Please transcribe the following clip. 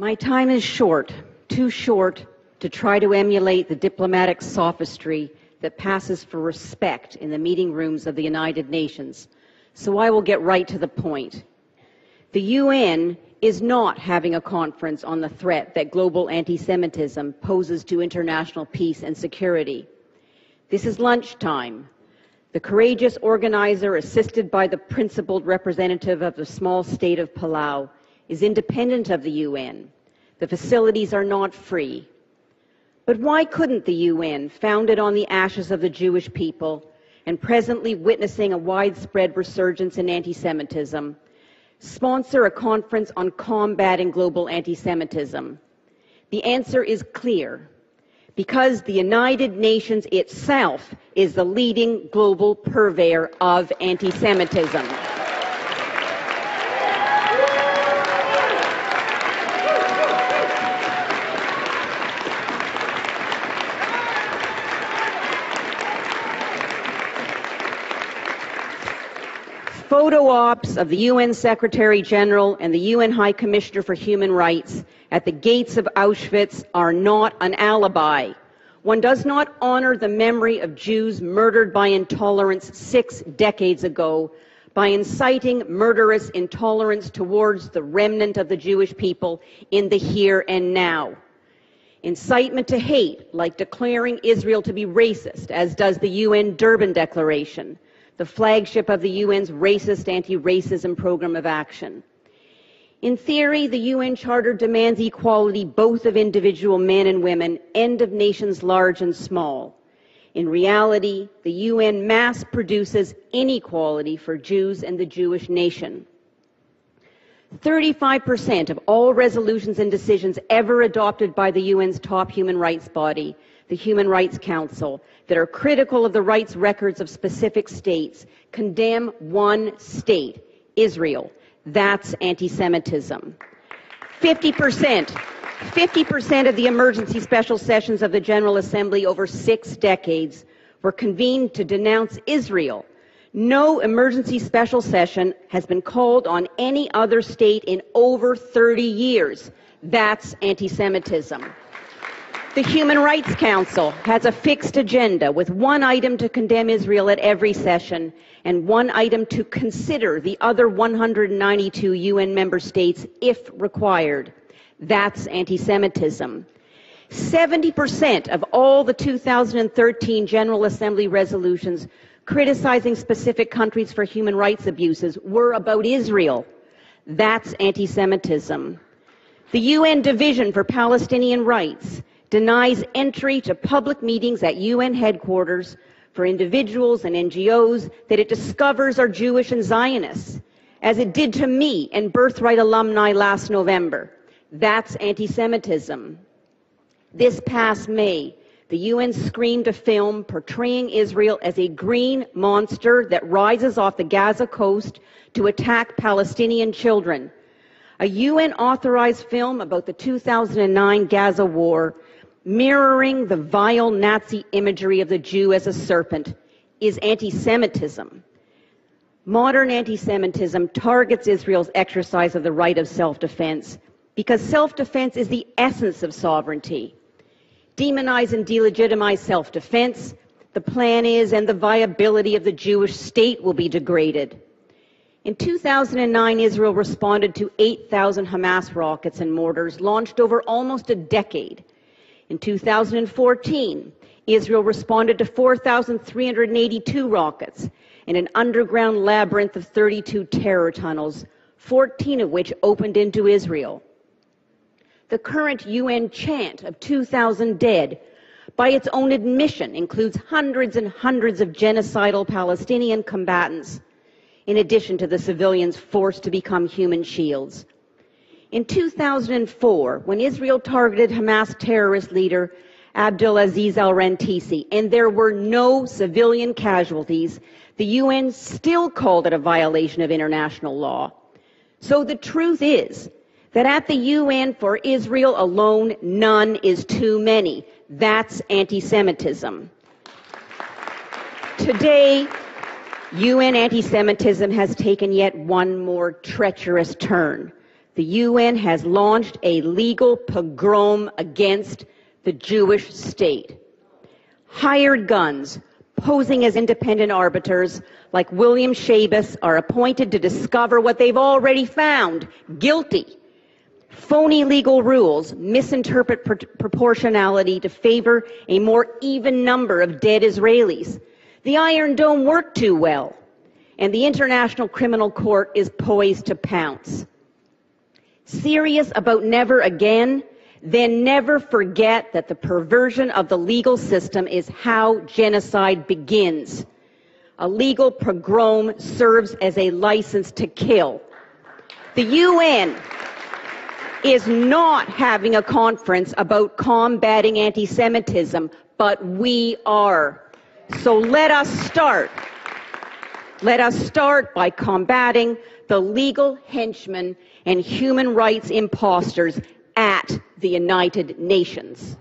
My time is short, too short to try to emulate the diplomatic sophistry that passes for respect in the meeting rooms of the United Nations, so I will get right to the point. The UN is not having a conference on the threat that global anti-Semitism poses to international peace and security. This is lunchtime. The courageous organizer, assisted by the principled representative of the small state of Palau, is independent of the UN. The facilities are not free. But why couldn't the UN, founded on the ashes of the Jewish people and presently witnessing a widespread resurgence in anti-Semitism, sponsor a conference on combating global anti-Semitism? The answer is clear. Because the United Nations itself is the leading global purveyor of anti-Semitism. Photo ops of the UN Secretary General and the UN High Commissioner for Human Rights at the gates of Auschwitz are not an alibi. One does not honor the memory of Jews murdered by intolerance 6 decades ago by inciting murderous intolerance towards the remnant of the Jewish people in the here and now. Incitement to hate, like declaring Israel to be racist, as does the UN Durban Declaration, the flagship of the UN's racist anti-racism program of action. In theory, the UN Charter demands equality both of individual men and women and of nations large and small. In reality, the UN mass produces inequality for Jews and the Jewish nation. 35% of all resolutions and decisions ever adopted by the UN's top human rights body, the Human Rights Council, that are critical of the rights records of specific states, condemn one state, Israel. That's anti-Semitism. 50% of the emergency special sessions of the General Assembly over 6 decades were convened to denounce Israel. No emergency special session has been called on any other state in over 30 years. That's anti-Semitism. The Human Rights Council has a fixed agenda with one item to condemn Israel at every session and one item to consider the other 192 UN member states if required. That's anti-Semitism. 70% of all the 2013 General Assembly resolutions criticizing specific countries for human rights abuses were about Israel. That's anti-Semitism. The UN Division for Palestinian Rights denies entry to public meetings at UN headquarters for individuals and NGOs that it discovers are Jewish and Zionists, as it did to me and Birthright alumni last November. That's anti-Semitism. This past May, the UN screened a film portraying Israel as a green monster that rises off the Gaza coast to attack Palestinian children. A UN-authorized film about the 2009 Gaza war, mirroring the vile Nazi imagery of the Jew as a serpent, is anti-Semitism. Modern anti-Semitism targets Israel's exercise of the right of self-defense because self-defense is the essence of sovereignty. Demonize and delegitimize self-defense, the plan is, and the viability of the Jewish state will be degraded. In 2009, Israel responded to 8,000 Hamas rockets and mortars launched over almost a decade. In 2014, Israel responded to 4,382 rockets in an underground labyrinth of 32 terror tunnels, 14 of which opened into Israel. The current UN chant of 2,000 dead, by its own admission, includes hundreds and hundreds of genocidal Palestinian combatants, in addition to the civilians forced to become human shields. In 2004, when Israel targeted Hamas terrorist leader Abdulaziz al-Rantisi, and there were no civilian casualties, the UN still called it a violation of international law. So the truth is that at the UN, for Israel alone, none is too many. That's anti-Semitism. Today, UN anti-Semitism has taken yet one more treacherous turn. the UN has launched a legal pogrom against the Jewish state. Hired guns, posing as independent arbiters, like William Schabas, are appointed to discover what they've already found: guilty. Phony legal rules misinterpret proportionality to favor a more even number of dead Israelis. The Iron Dome worked too well, and the International Criminal Court is poised to pounce. Serious about never again? Then never forget that the perversion of the legal system is how genocide begins. A legal pogrom serves as a license to kill. The UN is not having a conference about combating anti-Semitism, but we are. So let us start. Let us start by combating the legal henchmen and human rights imposters at the United Nations.